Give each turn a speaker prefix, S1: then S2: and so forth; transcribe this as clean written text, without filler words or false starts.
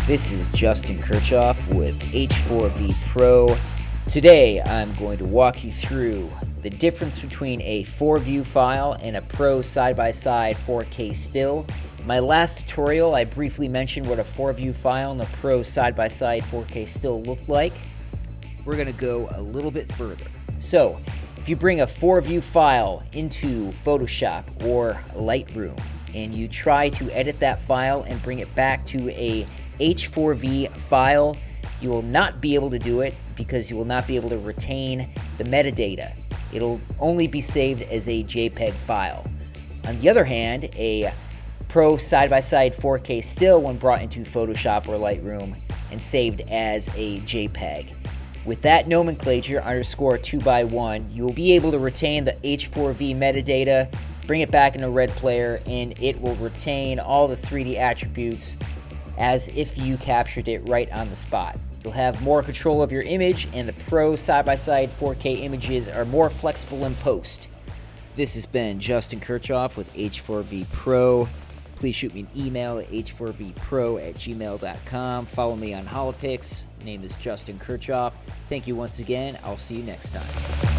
S1: This is Justin Kirchhoff with H4V Pro. Today I'm going to walk you through the difference between a 4-view file and a Pro side-by-side 4K still. In my last tutorial I briefly mentioned what a 4-view file and a Pro side-by-side 4K still look like. We're going to go a little bit further. So if you bring a 4-view file into Photoshop or Lightroom and you try to edit that file and bring it back to a H4V file, you will not be able to do it because you will not be able to retain the metadata. It'll only be saved as a JPEG file. On the other hand, a Pro side-by-side 4K still, when brought into Photoshop or Lightroom and saved as a JPEG. With that nomenclature, _2x1, you will be able to retain the H4V metadata, bring it back in a red player, and it will retain all the 3D attributes as if you captured it right on the spot. You'll have more control of your image, and the Pro side-by-side 4K images are more flexible in post. This has been Justin Kirchhoff with H4V Pro. Please shoot me an email at h4vpro@gmail.com. Follow me on Holopics. My name is Justin Kirchhoff. Thank you once again. I'll see you next time.